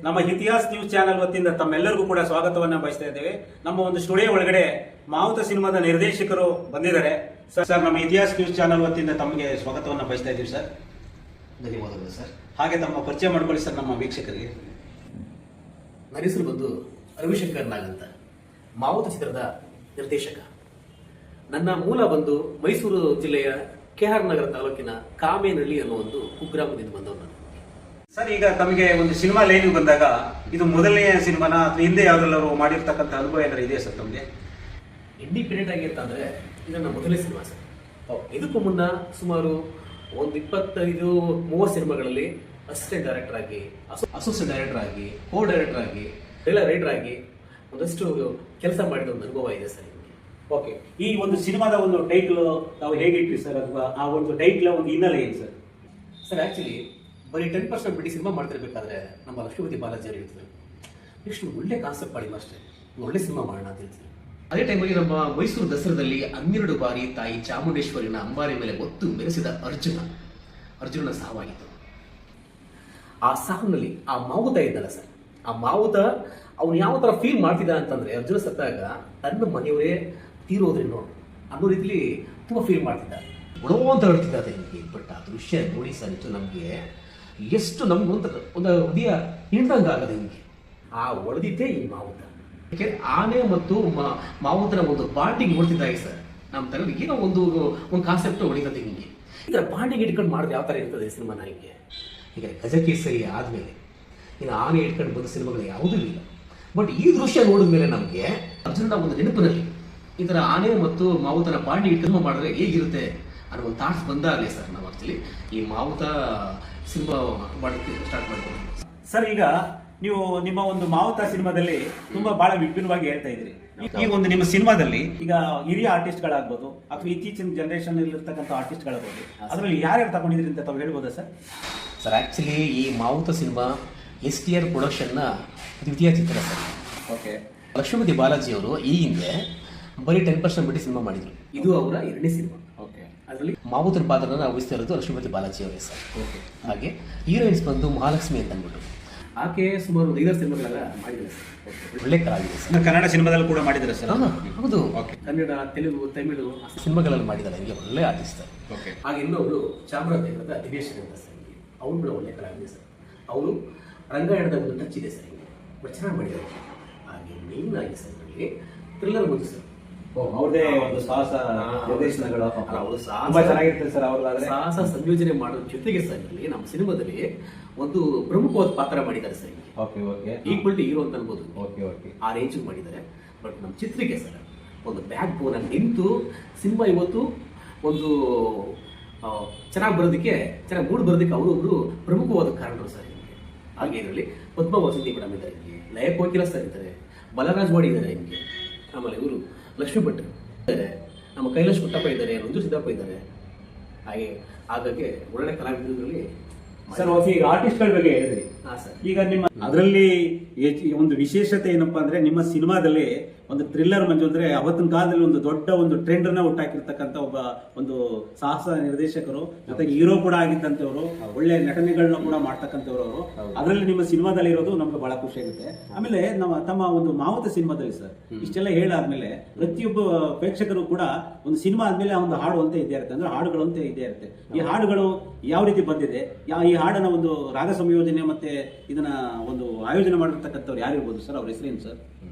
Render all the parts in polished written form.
ನಮ್ಮ ಇತಿಹಾಸ news channel ವತಿಯಿಂದ ತಮ್ಮೆಲ್ಲರಿಗೂ ಕೂಡ ಸ್ವಾಗತವನ್ನ ಬಯಸ್ತಾ ಇದ್ದೇವೆ. ನಮ್ಮ ಒಂದು ಸ್ಟುಡಿಯೋ ಒಳಗಡೆ ಮಾವುತ ಸಿನಿಮಾದ ನಿರ್ದೇಶಕರು ಬಂದಿದ್ದಾರೆ. ಸರ್, ನಮ್ಮ ಇತಿಹಾಸ ನ್ಯೂಸ್ ಚಾನೆಲ್ ವತಿಯಿಂದ ತಮಗೆ ಸ್ವಾಗತವನ್ನ ಬಯಸ್ತಾ ಇದ್ದೀವಿ ಸರ್. ಧನ್ಯವಾದಗಳು ಸರ್. ಹಾಗೆ ತಮ್ಮ ಪರಿಚಯ ಮಾಡ್ಕೊಳ್ಳಿ ಸರ್ ನಮ್ಮ ವೀಕ್ಷಕರಿಗೆ. ನನ್ನ ಹೆಸರು ಬಂದು ರವಿಶಂಕರ್ ನಾಗ್ ಅಂತ, ಮಾವುತ ಚಿತ್ರದ ನಿರ್ದೇಶಕ. ನನ್ನ ಮೂಲ ಬಂದು ಮೈಸೂರು ಜಿಲ್ಲೆಯ ಕೆಆರ್ ನಗರ ತಾಲೂಕಿನ ಕಾಮೇನಹಳ್ಳಿ ಅನ್ನೋ ಒಂದು ಕುಗ್ರಾಮದಿಂದ ಬಂದವನು. ಸರ್, ಈಗ ತಮಗೆ ಒಂದು ಸಿನಿಮಾ ಲೈನ್ಗೆ ಬಂದಾಗ ಇದು ಮೊದಲನೆಯ ಸಿನಿಮಾನ ಅಥವಾ ಹಿಂದೆ ಯಾವ್ದಾದ್ರು ಮಾಡಿರ್ತಕ್ಕಂಥ ಅನುಭವ ಏನಾದ್ರು ಇದೆಯಾ ಸರ್ ತಮಗೆ? ಇಂಡಿಪೆಂಡೆಂಟ್ ಆಗಿ ಅಂತಂದ್ರೆ ಇದು ನನ್ನ ಮೊದಲನೇ ಸಿನಿಮಾ ಸರ್. ಇದಕ್ಕೂ ಮುನ್ನ ಸುಮಾರು ಒಂದು 25-30 ಸಿನಿಮಾಗಳಲ್ಲಿ ಅಸಿಸ್ಟೆಂಟ್ ಡೈರೆಕ್ಟರ್ ಆಗಿ, ಅಸೋಸಿಯೇಟ್ ಡೈರೆಕ್ಟರ್ ಆಗಿ, ಕೋ ಡೈರೆಕ್ಟರ್ ಆಗಿ, ರೈಟರ್ ಆಗಿ ಒಂದಷ್ಟು ಕೆಲಸ ಮಾಡಿದ ಒಂದು ಅನುಭವ ಇದೆ ಸರ್. ಓಕೆ, ಈ ಒಂದು ಸಿನಿಮಾದ ಒಂದು ಟೈಟ್ಲ್ ತಾವು ಹೇಗೆ ಇಟ್ರಿ ಸರ್, ಅಥವಾ ಆ ಒಂದು ಟೈಟ್ಲ್ ಒಂದು ಹಿನ್ನೆಲೆ ಏನು ಸರ್? ಸರ್, ಆ್ಯಕ್ಚುಲಿ ಬರೀ 10% ಬಿಟ್ಟು ಸಿನಿಮಾ ಮಾಡ್ತಿರ್ಬೇಕಾದ್ರೆ ನಮ್ಮ ಲಕ್ಷ್ಮೀಪತಿ ಬಾಲಾಜಿ ಅವರು ಹೇಳ್ತಿದ್ರು, ಎಷ್ಟು ಒಳ್ಳೆ ಕಾನ್ಸೆಪ್ಟ್ ಮಾಡಿಲ್ಲ ಅಷ್ಟೇ, ಒಳ್ಳೆ ಸಿನಿಮಾ ಮಾಡೋಣ ಅಂತ ಹೇಳ್ತಿದ್ರು. ಅದೇ ಟೈಮಲ್ಲಿ ನಮ್ಮ ಮೈಸೂರು ದಸರಾದಲ್ಲಿ 12 ಬಾರಿ ತಾಯಿ ಚಾಮುಂಡೇಶ್ವರಿನ ಅಂಬಾರಿ ಮೇಲೆ ಒತ್ತು ಮೆರೆಸಿದ ಅರ್ಜುನನ ಸಾವಾಗಿತ್ತು. ಆ ಸಾವಿನಲ್ಲಿ ಆ ಮಾವುತ ಇದ್ದಲ್ಲ ಸರ್, ಆ ಮಾವುತ ಅವನು ಯಾವ ಥರ ಫೀಲ್ ಮಾಡ್ತಿದ್ದ ಅಂತಂದ್ರೆ, ಅರ್ಜುನ ಸತ್ತಾಗ ತನ್ನ ಮನೆಯವರೇ ತೀರೋದ್ರೇನೋ ಅನ್ನೋ ರೀತಿಲಿ ತುಂಬ ಫೀಲ್ ಮಾಡ್ತಿದ್ದ, ಉಳೋ ಅಂತ ಹೇಳ್ತಿದ್ದ ಅದಕ್ಕೆ. ಬಟ್ ಆ ದೃಶ್ಯ ನೋಡಿ ಸರ್, ನಮಗೆ ಎಷ್ಟು ನಮ್ಗೊಂದು ಹೃದಯ ಹಿಂಡ್ದಂಗೆ ಆಗದೆ ನಿಮಗೆ. ಆ ಒಡೆದಿದ್ದೇ ಈ ಮಾವುತ. ಯಾಕೆಂದ್ರೆ ಆನೆ ಮತ್ತು ಮಾವುತನ ಒಂದು ಬಾಂಡಿಂಗ್ ನೋಡ್ತಿದ್ದಾಗ ಸರ್, ನಮ್ಮ ತಲೆಗೆ ಏನೋ ಒಂದು ಕಾನ್ಸೆಪ್ಟ್ ಹೊಡಿತದೆ ಹಿಂಗೆ. ಈ ಥರ ಬಾಂಡಿಂಗ್ ಇಟ್ಕೊಂಡು ಮಾಡಿದ್ರೆ ಯಾವ ಥರ ಇರ್ತದೆ ಸಿನಿಮಾನ ಹಿಂಗೆ. ಈಗ ಗಜಕೇಸರಿ ಆದಮೇಲೆ ಇನ್ನು ಆನೆ ಇಟ್ಕೊಂಡು ಬಂದ ಸಿನಿಮಾಗಳು ಯಾವುದೂ ಇಲ್ಲ. ಬಟ್ ಈ ದೃಶ್ಯ ನೋಡಿದ ಮೇಲೆ ನಮಗೆ ಅರ್ಜುನ ಒಂದು ನೆನಪಿನಲ್ಲಿ ಈ ಥರ ಆನೆ ಮತ್ತು ಮಾವುತನ ಬಾಂಡಿಂಗ್ ಇಟ್ಕೊಂಡು ಮಾಡಿದ್ರೆ ಹೇಗಿರುತ್ತೆ ಅನ್ನೋ ಒಂದು ಥಾಟ್ಸ್ ಬಂದಾಗಲೇ ಸರ್ ನಾವು ಆಕ್ಚುಲಿ ಈ ಮಾವುತ ಸಿನಿಮಾ ಮಾಡೋಕ್ಕೆ ಸ್ಟಾರ್ಟ್ ಮಾಡ್ತೀವಿ ಸರ್. ಈಗ ನೀವು ನಿಮ್ಮ ಒಂದು ಮಾವುತ ಸಿನಿಮಾದಲ್ಲಿ ತುಂಬಾ ಬಹಳ ವಿಭಿನ್ನವಾಗಿ ಹೇಳ್ತಾ ಇದ್ರಿ. ಈ ಒಂದು ನಿಮ್ಮ ಸಿನಿಮಾದಲ್ಲಿ ಈಗ ಹಿರಿಯ ಆರ್ಟಿಸ್ಟ್ಗಳಾಗ್ಬೋದು ಅಥವಾ ಇತ್ತೀಚಿನ ಜನರೇಷನ್ ಇರ್ತಕ್ಕಂಥ ಆರ್ಟಿಸ್ಟ್ಗಳಾಗ್ಬೋದು, ಅದರಲ್ಲಿ ಯಾರ್ಯಾರು ತಗೊಂಡಿದ್ರಿ ಅಂತ ತಾವು ಹೇಳ್ಬೋದಾ ಸರ್? ಸರ್, ಆ್ಯಕ್ಚುಲಿ ಈ ಮಾವುತ ಸಿನಿಮಾ STR ಪ್ರೊಡಕ್ಷನ್ನ ದ್ವಿತೀಯ ಚಿತ್ರ ಸರ್. ಓಕೆ, ಲಕ್ಷ್ಮೀಪತಿ ಬಾಲಾಜಿ ಅವರು ಈ ಹಿಂದೆ ಬರೀ 10% ಬಿಟ್ಟು ಸಿನಿಮಾ ಮಾಡಿದ್ರು. ಇದು ಅವರ 2ನೇ ಸಿನಿಮಾ. ಓಕೆ, ಅದರಲ್ಲಿ ಮಾವುತನ ಪಾತ್ರನ ವಹಿಸ್ತಾ ಇರೋದು ಲಕ್ಷ್ಮೀಪತಿ ಬಾಲಾಜಿ ಅವರೇ ಸರ್. ಓಕೆ, ಹಾಗೆ ಹೀರೋಯಿನ್ಸ್ ಬಂದು ಮಹಾಲಕ್ಷ್ಮಿ ಅಂತ ಅಂದ್ಬಿಟ್ಟು ಆಕೆ ಸುಮಾರು 5 ಸಿನಿಮಾಗಳೆಲ್ಲ ಮಾಡಿದ್ದಾರೆ ಸರ್. ಒಳ್ಳೆ ಕಲಾವಿದೆ ಸರ್. ಕನ್ನಡ ಸಿನಿಮಾದಲ್ಲಿ ಕೂಡ ಮಾಡಿದ್ದಾರೆ ಸರ್? ಹೌದು, ಓಕೆ. ಕನ್ನಡ, ತೆಲುಗು, ತಮಿಳು ಸಿನಿಮಾಗಳಲ್ಲಿ ಮಾಡಿದ್ದಾರೆ. ಹಂಗೆ ಒಳ್ಳೆ ಆರ್ಟಿಸ್ಟ್ ಸರ್. ಓಕೆ. ಹಾಗೆ ಇನ್ನೊಬ್ರು ಚಾಮರಾಜನಗರದ ದಿನೇಶ್ ಅಂತ ಸರ್, ಅವ್ರು ಕೂಡ ಒಳ್ಳೆ ಕಲಾವಿದೆ ಸರ್. ಅವರು ರಂಗಾಯಣದ ಒಂದು ಟಚ್ ಇದೆ ಸರ್, ಹಿಂಗೆ ಬಟ್ ಚೆನ್ನಾಗಿ ಮಾಡಿದ್ದಾರೆ. ಹಾಗೆ ಮೇನ್ ಆಗಿ ಸರ್ ಇದರಲ್ಲಿ ಥ್ರಿಲ್ಲರ್ ಬಂತು ಸರ್. ಅವ್ರದೇ ಒಂದು ಸಾಹಸ ನಿರ್ದೇಶನಗಳು ಅವರು ತುಂಬಾ ಚೆನ್ನಾಗಿರ್ತದೆ ಸರ್. ಅವ್ರದ್ದಾದ್ರೆ ಸಾಹಸ ಸಂಯೋಜನೆ ಮಾಡೋದ್ರ ಜೊತೆಗೆ ಸರ್ ಇಲ್ಲಿ ನಮ್ಮ ಸಿನಿಮಾದಲ್ಲಿ ಒಂದು ಪ್ರಮುಖವಾದ ಪಾತ್ರ ಮಾಡಿದ್ದಾರೆ sir. Okay, okay. Equal to hero ಅಂತ ಅನ್ಬೋದು. Okay, okay. ಆ ರೇಂಜ್ ಮಾಡಿದ್ದಾರೆ. ಬಟ್ ನಮ್ಮ ಚಿತ್ರಕ್ಕೆ ಸರ್ ಒಂದು ಬ್ಯಾಕ್ ಬೋನ್ ಆಗಿ ನಿಂತು ಸಿನಿಮಾ ಇವತ್ತು ಒಂದು ಚೆನ್ನಾಗಿ ಬರೋದಕ್ಕೆ, ಚೆನ್ನಾಗಿ ಮೂಡ್ ಬರೋದಕ್ಕೆ ಅವರೊಬ್ರು ಪ್ರಮುಖವಾದ ಕಾರಣರು ಸರ್. ಹಾಗೆ ಇದರಲ್ಲಿ ಪದ್ಮ ವಸಂತಿ ಮೇಡಮ್ ಇದ್ದಾರೆ, ಹಿಂಗೆ ಲಯ ಕೋಕಿಲ ಸರ್ ಇದ್ದಾರೆ, ಬಲರಾಜ್ ವಾಡಿ ಇದ್ದಾರೆ ಹಿಂಗೆ, ಆಮೇಲೆ ಇವರು ಲಕ್ಷ್ಮೀ ಭಟ್ ಇದ್ದಾರೆ, ನಮ್ಮ ಕೈಲಾಶ್ ಕುಟ್ಟಪ್ಪ ಇದ್ದಾರೆ, ರಂಜು ಸಿದ್ದಪ್ಪ ಇದ್ದಾರೆ. ಹಾಗಾಗಿ ಒಳ್ಳೆ ಕಲಾವಿದರಲ್ಲಿ ಸರ್, ಈಗ ಆರ್ಟಿಸ್ಟ್ಗಳ ಬಗ್ಗೆ ಹೇಳಿದ್ರಿ. ಈಗ ನಿಮ್ಮ ಅದರಲ್ಲಿ ಒಂದು ವಿಶೇಷತೆ ಏನಪ್ಪಾ ಅಂದ್ರೆ, ನಿಮ್ಮ ಸಿನಿಮಾದಲ್ಲಿ ಒಂದು ಥ್ರಿಲ್ಲರ್ ಮಂಜು ಅಂದ್ರೆ ಅವತ್ತಿನ ಕಾಲದಲ್ಲಿ ಒಂದು ದೊಡ್ಡ ಒಂದು ಟ್ರೆಂಡ್ ನ ಹುಟ್ಟಾಕಿರ್ತಕ್ಕಂಥ ಒಬ್ಬ ಒಂದು ಸಾಹಸ ನಿರ್ದೇಶಕರು, ಜೊತೆಗೆ ಹೀರೋ ಕೂಡ ಆಗಿದ್ದಂಥವ್ರು, ಒಳ್ಳೆ ನಟನೆಗಳನ್ನ ಕೂಡ ಮಾಡ್ತಕ್ಕಂಥವ್ರು ಅವರು. ಅದರಲ್ಲಿ ನಿಮ್ಮ ಸಿನಿಮಾದಲ್ಲಿ ಇರೋದು ನಮ್ಗೆ ಬಹಳ ಖುಷಿ ಆಗುತ್ತೆ. ಆಮೇಲೆ ನಮ್ಮ ತಮ್ಮ ಒಂದು ಮಾವುತ ಸಿನಿಮಾದಲ್ಲಿ ಸರ್ ಇಷ್ಟೆಲ್ಲ ಹೇಳಾದ್ಮೇಲೆ ಪ್ರತಿಯೊಬ್ಬ ಪ್ರೇಕ್ಷಕರು ಕೂಡ ಒಂದು ಸಿನಿಮಾ ಆದ್ಮೇಲೆ ಒಂದು ಹಾಡು ಅಂತ ಇದ್ದೇ ಇರುತ್ತೆ, ಅಂದ್ರೆ ಹಾಡುಗಳು ಅಂತ ಇದ್ದೇ ಇರುತ್ತೆ. ಈ ಹಾಡುಗಳು ಯಾವ ರೀತಿ ಬಂದಿದೆ, ಈ ಹಾಡನ್ನ ಒಂದು ರಾಗ ಸಂಯೋಜನೆ ಮತ್ತೆ ಇದನ್ನ ಒಂದು ಆಯೋಜನೆ ಮಾಡಿರ್ತಕ್ಕಂಥವ್ರು ಯಾರಿರ್ಬೋದು ಸರ್? ಅವ್ರ ಹೆಸರೇನು ಸರ್?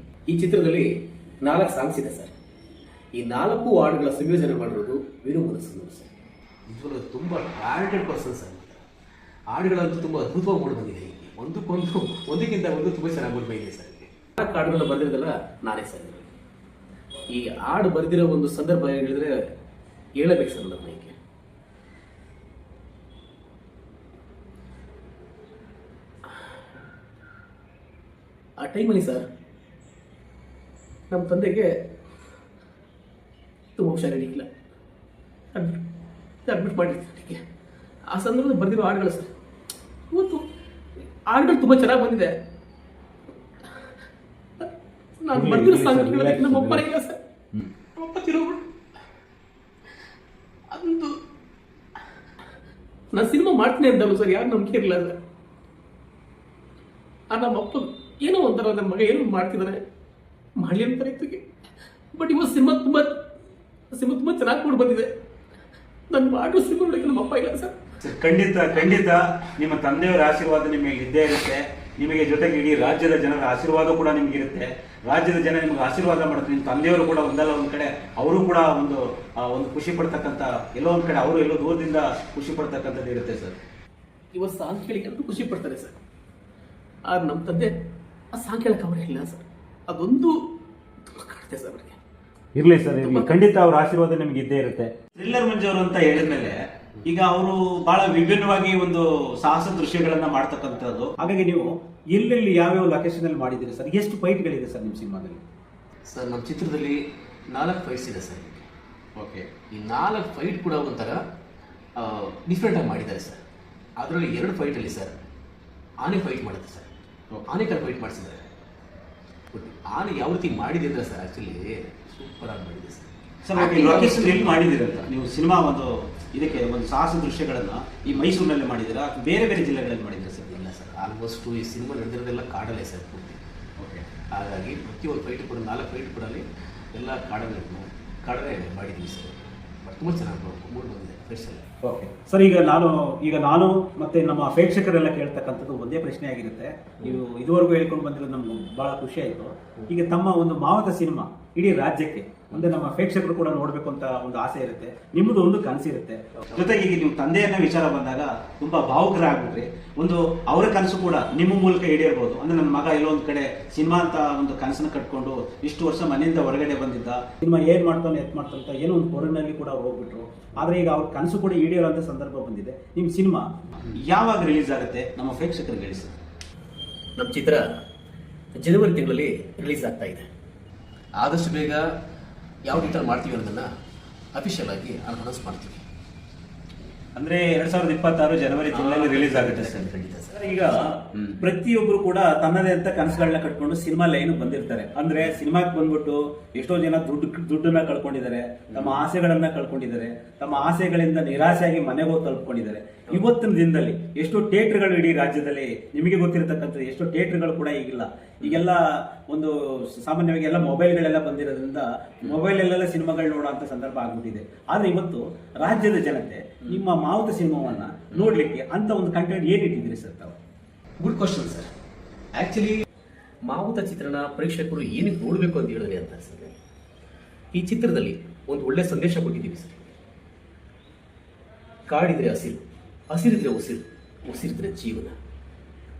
ಈ ಚಿತ್ರದಲ್ಲಿ 4 ಸಾಂಗ್ಸ್ ಇದೆ ಸರ್. ಈ 4 ಹಾಡುಗಳ ಸಂಯೋಜನೆ ಮಾಡಿರೋದು ವೀರು ಮನಸ್ಸು ಸರ್. ನಿಜವಾಗ್ಲೂ ತುಂಬ ಟ್ಯಾಲೆಂಟೆಡ್ ಪರ್ಸನ್ ಸರ್. ಹಾಡುಗಳಂತೂ ತುಂಬ ಅದ್ಭುತವಾಗಿ ಮೂಡಿ ಬಂದಿದೆ. ಒಂದಕ್ಕಿಂತ ಒಂದು ತುಂಬ ಚೆನ್ನಾಗಿ ಮೂಡಿ ಬಂದಿದೆ ಸರ್. 4 ಹಾಡುಗಳನ್ನ ಬರೆದಿರೋದಲ್ಲ ನಾನೇ ಸರ್. ಈ ಹಾಡು ಬರೆದಿರೋ ಒಂದು ಸಂದರ್ಭ ಹೇಳಿದ್ರೆ ಹೇಳಬೇಕು ಸರ್ ನಮ್ಮ ಮೈಗೆ. ಆ ಟೈಮಲ್ಲಿ ಸರ್ ನಮ್ಮ ತಂದೆಗೆ ತುಂಬ ಹುಷಾರಿರಲಿಲ್ಲ, ಅಡ್ಮಿಟ್ ಮಾಡಿರ್ತಾರೆ. ಆ ಸಂದರ್ಭದಲ್ಲಿ ಬರೆದಿರೋ ಹಾಡುಗಳು ಸರ್, ಇವತ್ತು ಹಾಡುಗಳು ತುಂಬ ಚೆನ್ನಾಗಿ ಬಂದಿದೆ. ನಾನು ಬರೆದಿರೋ ಸಾಂಗ್ಗಳಲ್ಲಿ ನಮ್ಮಪ್ಪ ಇಲ್ಲ ಸರ್, ನಮ್ಮಪ್ಪ ತಿರೋಗ್ಬಿಟ್ಟು ಅದಂತೂ ನಾನು ಸಿನಿಮಾ ಮಾಡ್ತೀನಿ ಅಂತಲ್ಲ ಸರ್, ಯಾರು ನಂಬಿಕೆ ಇರಲಿಲ್ಲ ಸರ್. ನಮ್ಮ ಅಪ್ಪ ಏನೋ ಒಂಥರ ನನ್ನ ಮಗ ಏನೋ ಮಾಡ್ತಿದ್ದಾನೆ ಮಾಡಲಿ ಅಂತ ಇತ್ತಿಗೆ. ಬಟ್ ಇವತ್ತು ಸಿನಿಮಾ ತುಂಬ ಚೆನ್ನಾಗಿ ಕೂಡ ಬಂದಿದೆ. ನಾನು ಮಾಡೋ ಸಿನಿಮಾ ನೋಡಕ್ಕೆ ನಮ್ಮ ಅಪ್ಪ ಇಲ್ಲ ಸರ್. ಖಂಡಿತ ನಿಮ್ಮ ತಂದೆಯವರ ಆಶೀರ್ವಾದ ನಿಮಗೆ ಇದ್ದೇ ಇರುತ್ತೆ. ನಿಮಗೆ ಜೊತೆಗೆ ಇಡೀ ರಾಜ್ಯದ ಜನರ ಆಶೀರ್ವಾದ ಕೂಡ ನಿಮ್ಗೆ ಇರುತ್ತೆ. ರಾಜ್ಯದ ಜನ ನಿಮ್ಗೆ ಆಶೀರ್ವಾದ ಮಾಡುತ್ತೆ. ನಿಮ್ಮ ತಂದೆಯವರು ಕೂಡ ಒಂದಲ್ಲ ಒಂದು ಕಡೆ ಅವರು ಕೂಡ ಒಂದು ಖುಷಿ ಪಡ್ತಕ್ಕಂಥ, ಎಲ್ಲೋ ಒಂದು ಕಡೆ ಅವರು ಎಲ್ಲೋ ದೂರದಿಂದ ಖುಷಿ ಪಡ್ತಕ್ಕಂಥದ್ದು ಇರುತ್ತೆ ಸರ್. ಇವತ್ತು ಸಾಂಗ್ ಕೇಳಿಕ್ಕೆ ಎಲ್ಲರೂ ಖುಷಿ ಪಡ್ತಾರೆ ಸರ್. ಆದ್ರೆ ನಮ್ಮ ತಂದೆ ಆ ಸಾಂಗ್ ಕೇಳಕ್ಕೆ ಅವರೇ ಇಲ್ಲ ಸರ್. ಅದೊಂದು ಕಾಡ್ತೆ ಸರ್ ಅವರಿಗೆ. ಇರ್ಲಿ ಸರ್, ಖಂಡಿತ ಅವ್ರ ಆಶೀರ್ವಾದ ನಿಮ್ಗೆ ಇದ್ದೇ ಇರುತ್ತೆ. ಥ್ರಿಲ್ಲರ್ ಮಂಜು ಅವರು ಅಂತ ಹೇಳಿದ್ಮೇಲೆ ಈಗ ಅವರು ಬಹಳ ವಿಭಿನ್ನವಾಗಿ ಒಂದು ಸಾಹಸ ದೃಶ್ಯಗಳನ್ನ ಮಾಡ್ತಕ್ಕಂಥದ್ದು. ಹಾಗಾಗಿ ನೀವು ಎಲ್ಲೆಲ್ಲಿ ಯಾವ್ಯಾವ ಲೊಕೇಶನ್ ಅಲ್ಲಿ ಮಾಡಿದ್ದೀರಿ ಸರ್? ಎಷ್ಟು ಫೈಟ್ಗಳಿದೆ ಸರ್ ನಿಮ್ಮ ಸಿನಿಮಾದಲ್ಲಿ? ಸರ್ ನಮ್ಮ ಚಿತ್ರದಲ್ಲಿ 4 ಫೈಟ್ಸ್ ಇದೆ ಸರ್. ಓಕೆ. ಈ 4 ಫೈಟ್ ಕೂಡ ಒಂಥರ ಡಿಫ್ರೆಂಟಾಗಿ ಮಾಡಿದ್ದಾರೆ ಸರ್. ಅದರಲ್ಲಿ 2 ಫೈಟಲ್ಲಿ ಸರ್ ಆನೆ ಫೈಟ್ ಮಾಡುತ್ತೆ ಸರ್. ಆನೆಕರ ಫೈಟ್ ಮಾಡಿಸಿದ್ದಾರೆ. ಬಟ್ ಆನೆ ಯಾವ ರೀತಿ ಮಾಡಿದೆ ಅಂದರೆ ಸರ್ ಆ್ಯಕ್ಚುಲಿ ಸೂಪರ್ ಆಗಿ ಮಾಡಿದೆ ಸರ್. ಲೊಕೇಶನ್ ಎಲ್ಲಿ ಮಾಡಿದಿರಂತ ನೀವು ಸಿನಿಮಾ ಇದಕ್ಕೆ ಒಂದು ಸಾಹಸ ದೃಶ್ಯಗಳನ್ನ ಈ ಮೈಸೂರಿನಲ್ಲೇ ಮಾಡಿದ್ದೀರಾ, ಬೇರೆ ಬೇರೆ ಜಿಲ್ಲೆಗಳಲ್ಲಿ ಮಾಡಿದ್ದೀರಾ ಸರ್? ಇಲ್ಲ ಸರ್, ಆಲ್ಮೋಸ್ಟ್ ಈ ಸಿನಿಮಾ ನಡೆದಿರೋದೆಲ್ಲ ಕಾಡಲ್ಲೇ ಸರ್ ಪೂರ್ತಿ. ಓಕೆ. ಹಾಗಾಗಿ ಪ್ರತಿಯೊಂದು ಫೈಟ್ ಕೂಡ 4 ಫೈಟ್ ಕೂಡ ಎಲ್ಲ ಕಾಡಲ್ಲೇ ಮಾಡಿದ್ದೀವಿ ಸರ್. ಬಟ್ ತುಂಬ ಚೆನ್ನಾಗಿ ಮೂಡ್ ಬಂದಿದೆ ಫ್ರೆಶ್ ಎಲ್ಲ. ಓಕೆ ಸರ್, ಈಗ ನಾನು ಮತ್ತೆ ನಮ್ಮ ಪ್ರೇಕ್ಷಕರೆಲ್ಲ ಕೇಳ್ತಕ್ಕಂಥದ್ದು ಒಂದೇ ಪ್ರಶ್ನೆ ಆಗಿರುತ್ತೆ. ನೀವು ಇದುವರೆಗೂ ಹೇಳ್ಕೊಂಡು ಬಂದಿರೋದು ನಮ್ಗೆ ಬಹಳ ಖುಷಿ ಆಯಿತು. ಈಗ ತಮ್ಮ ಒಂದು ಮಾವತ ಸಿನಿಮಾ ಇಡೀ ರಾಜ್ಯಕ್ಕೆ ಮುಂದೆ ನಮ್ಮ ಪ್ರೇಕ್ಷಕರು ಕೂಡ ನೋಡ್ಬೇಕು ಅಂತ ಒಂದು ಆಸೆ ಇರುತ್ತೆ, ನಿಮ್ಮದು ಒಂದು ಕನಸಿರುತ್ತೆ. ಜೊತೆಗೆ ಈಗ ನೀವು ತಂದೆಯನ್ನ ವಿಚಾರ ಬಂದಾಗ ತುಂಬಾ ಭಾವುಕರಾಗ್ಬಿಟ್ರಿ. ಅವರ ಕನಸು ಕೂಡ ನಿಮ್ಮ ಮೂಲಕ ಈಡೇರ್ಬೋದು. ಅಂದ್ರೆ ನನ್ನ ಮಗ ಎಲ್ಲೋ ಒಂದು ಕಡೆ ಸಿನಿಮಾ ಅಂತ ಒಂದು ಕನಸನ್ನ ಕಟ್ಕೊಂಡು ಇಷ್ಟು ವರ್ಷ ಮನೆಯಿಂದ ಹೊರಗಡೆ ಬಂದಿದ್ದ, ಸಿನಿಮಾ ಏನ್ ಮಾಡ್ತಾನೆ ಅಂತ ಏನೋ ಒಂದು ಕೊರನಲ್ಲಿ ಕೂಡ ಹೋಗ್ಬಿಟ್ರು. ಆದ್ರೆ ಈಗ ಅವ್ರ ಕನಸು ಕೂಡ ಈಡೇರುವಂತ ಸಂದರ್ಭ ಬಂದಿದೆ. ನಿಮ್ಮ ಸಿನಿಮಾ ಯಾವಾಗ ರಿಲೀಸ್ ಆಗುತ್ತೆ ನಮ್ಮ ಪ್ರೇಕ್ಷಕರಿಗೆ ಹೇಳಿ ಸರ್? ನಮ್ಮ ಚಿತ್ರ ಜನವರಿ ತಿಂಗಳಲ್ಲಿ ರಿಲೀಸ್ ಆಗ್ತಾ ಇದೆ. ಆದಷ್ಟು ಬೇಗ ಯಾವ ಡೇಟಲ್ಲಿ ಮಾಡ್ತೀವಿ ಅನ್ನೋದನ್ನ ಅಫಿಷಿಯಲ್ ಆಗಿ ಅನೌನ್ಸ್ ಮಾಡ್ತೀವಿ. ಅಂದ್ರೆ 2026 ಜನವರಿ ತಿಂಗಳಲ್ಲಿ ರಿಲೀಸ್ ಆಗುತ್ತೆ ಸರ್. ಖಂಡಿತ ಸರ್. ಈಗ ಪ್ರತಿಯೊಬ್ಬರು ಕೂಡ ತನ್ನದೇ ಅಂತ ಕನಸುಗಳನ್ನ ಕಟ್ಕೊಂಡು ಸಿನಿಮಾ ಲೈನ್ ಬಂದಿರ್ತಾರೆ. ಅಂದ್ರೆ ಸಿನಿಮಾಕ್ಕೆ ಬಂದ್ಬಿಟ್ಟು ಎಷ್ಟೋ ಜನ ದುಡ್ಡನ್ನ ಕಳ್ಕೊಂಡಿದ್ದಾರೆ, ತಮ್ಮ ಆಸೆಗಳನ್ನ ಕಳ್ಕೊಂಡಿದ್ದಾರೆ, ತಮ್ಮ ಆಸೆಗಳಿಂದ ನಿರಾಸೆಯಾಗಿ ಮನೆಗೆ ಹೋಗಿ ತಲುಪ್ಕೊಂಡಿದ್ದಾರೆ. ಇವತ್ತಿನ ದಿನದಲ್ಲಿ ಎಷ್ಟೋ ಥಿಯೇಟರ್ಗಳು ಇಡೀ ರಾಜ್ಯದಲ್ಲಿ ನಿಮಗೆ ಗೊತ್ತಿರತಕ್ಕಂಥ ಎಷ್ಟೋ ಥಿಯೇಟರ್ಗಳು ಕೂಡ ಈಗಿಲ್ಲ. ಈಗೆಲ್ಲ ಒಂದು ಸಾಮಾನ್ಯವಾಗಿ ಎಲ್ಲ ಮೊಬೈಲ್ಗಳೆಲ್ಲ ಬಂದಿರೋದ್ರಿಂದ ಮೊಬೈಲಲ್ಲೆಲ್ಲ ಸಿನಿಮಾಗಳು ನೋಡುವಂತ ಸಂದರ್ಭ ಆಗ್ಬಿಟ್ಟಿದೆ. ಆದ್ರೆ ಇವತ್ತು ರಾಜ್ಯದ ಜನತೆ ನಿಮ್ಮ ಮಾವುತ ಸಿನಿಮಾವನ್ನ ನೋಡ್ಲಿಕ್ಕೆ ಅಂತ ಒಂದು ಕಂಟೆಂಟ್ ಏನ್ ಇಟ್ಟಿದ್ರಿ ಸರ್ ತಾವು? Good question sir. ಆಕ್ಚುಲಿ ಮಾವುತ ಚಿತ್ರನ ಪ್ರೇಕ್ಷಕರು ಏನಕ್ಕೆ ನೋಡಬೇಕು ಅಂತ ಹೇಳಿದ್ರೆ ಅಂತ ಸರ್, ಈ ಚಿತ್ರದಲ್ಲಿ ಒಂದು ಒಳ್ಳೆ ಸಂದೇಶ ಕೊಟ್ಟಿದ್ದೀವಿ ಸರ್. ಕಾಡಿದ್ರೆ ಹಸಿರು, ಹಸಿರಿದ್ರೆ ಉಸಿರು, ಉಸಿರಿದ್ರೆ ಜೀವನ.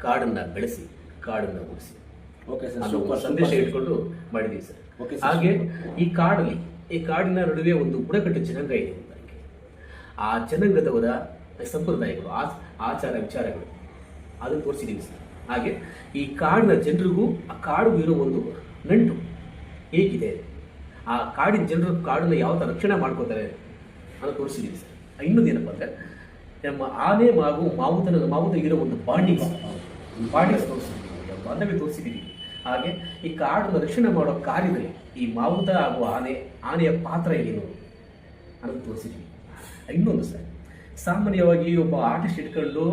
ಕಾಡನ್ನ ಬೆಳೆಸಿ, ಕಾಡನ್ನ ಉಳಿಸಿ ಅನ್ನೋ ಸಂದೇಶ ಇಟ್ಕೊಂಡು ಮಾಡಿದ್ದೀವಿ ಸರ್. ಹಾಗೆ ಈ ಕಾಡಿನ ನಡುವೆ ಒಂದು ಬುಡಕಟ್ಟು ಜನಾಂಗ ಇದೆ. ಆ ಜನಾಂಗದವರ ಸಂಪ್ರದಾಯಗಳು, ಆಚಾರ ವಿಚಾರಗಳು ಅದನ್ನು ತೋರಿಸಿದ್ದೀವಿ ಸರ್. ಹಾಗೆ ಈ ಕಾಡಿನ ಜನರಿಗೂ ಆ ಕಾಡಿಗೂ ಇರೋ ಒಂದು ನಂಟು ಹೇಗಿದೆ, ಆ ಕಾಡಿನ ಜನರು ಕಾಡನ್ನ ಯಾವ ಥರ ರಕ್ಷಣೆ ಮಾಡ್ಕೋತಾರೆ ಅನ್ನೋ ತೋರಿಸಿದ್ದೀವಿ ಸರ್. ಇನ್ನೊಂದು ಏನಪ್ಪ ಅಂದರೆ ನಮ್ಮ ಆನೆ ಹಾಗೂ ಮಾವುತ ಇರೋ ಒಂದು ಬಾಂಡಿಂಗ್ಸ್ ತೋರಿಸಿದ್ದೀವಿ, ಬಾಂಧವ್ಯ ತೋರಿಸಿದ್ದೀವಿ. ಹಾಗೆ ಈ ಕಾಡನ್ನು ರಕ್ಷಣೆ ಮಾಡೋ ಕಾರ್ಯದಲ್ಲಿ ಈ ಮಾವುತ ಹಾಗೂ ಆನೆಯ ಪಾತ್ರ ಏನು ಅನ್ನೋದು ತೋರಿಸಿದ್ದೀವಿ. ಇನ್ನೊಂದು ಸರ್, ಸಾಮಾನ್ಯವಾಗಿ ಒಬ್ಬ ಆರ್ಟಿಸ್ಟ್ ಇಟ್ಕೊಂಡು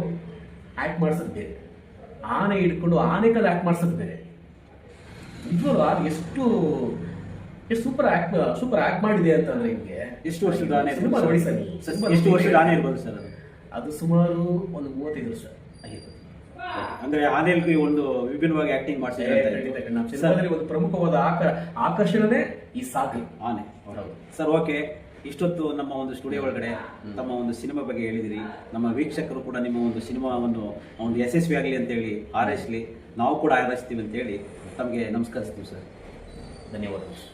ಆ್ಯಕ್ಟ್ ಮಾಡಿಸೋದು ಬೇರೆ, ಆನೆ ಇಟ್ಕೊಂಡು ಆನೆಕಲ್ ಆ್ಯಕ್ಟ್ ಮಾಡಿಸೋದು ಬೇರೆ. ನಿಜವಾಗ್ಲೂ ಎಷ್ಟು ಸೂಪರ್ ಆ್ಯಕ್ಟ್ ಮಾಡಿದೆ ಅಂತಂದ್ರೆ ನಿಮಗೆ ಎಷ್ಟು ವರ್ಷದ ಆನೆ ಸಿನಿಮಾ ನೋಡಿ ಸರ್. ಎಷ್ಟು ವರ್ಷದ ಆನೆ ಇರ್ಬೋದು ಸರ್? ಅದು ಸುಮಾರು ಒಂದು 35 ವರ್ಷ ಆಗಿತ್ತು. ಅಂದ್ರೆ ಆನೆಲ್ಗೆ ಒಂದು ವಿಭಿನ್ನವಾಗಿ ಆಕ್ಟಿಂಗ್ ಮಾಡ್ಸಿದ್ರೆ ಒಂದು ಪ್ರಮುಖವಾದ ಆಕರ್ಷಣೆ ಈ ಸಾಕು ಆನೆ. ಸರ್ ಓಕೆ, ಇಷ್ಟೊತ್ತು ನಮ್ಮ ಒಂದು ಸ್ಟುಡಿಯೋ ಒಳಗಡೆ ತಮ್ಮ ಒಂದು ಸಿನಿಮಾ ಬಗ್ಗೆ ಹೇಳಿದಿರಿ. ನಮ್ಮ ವೀಕ್ಷಕರು ಕೂಡ ನಿಮ್ಮ ಒಂದು ಸಿನಿಮಾವನ್ನು ಒಂದು ಯಶಸ್ವಿ ಆಗಲಿ ಅಂತೇಳಿ ಹಾರೈಸಲಿ, ನಾವು ಕೂಡ ಹಾರೈಸ್ತೀವಿ ಅಂತೇಳಿ ತಮಗೆ ನಮಸ್ಕರಿಸ್ತೀವಿ ಸರ್. ಧನ್ಯವಾದಗಳು.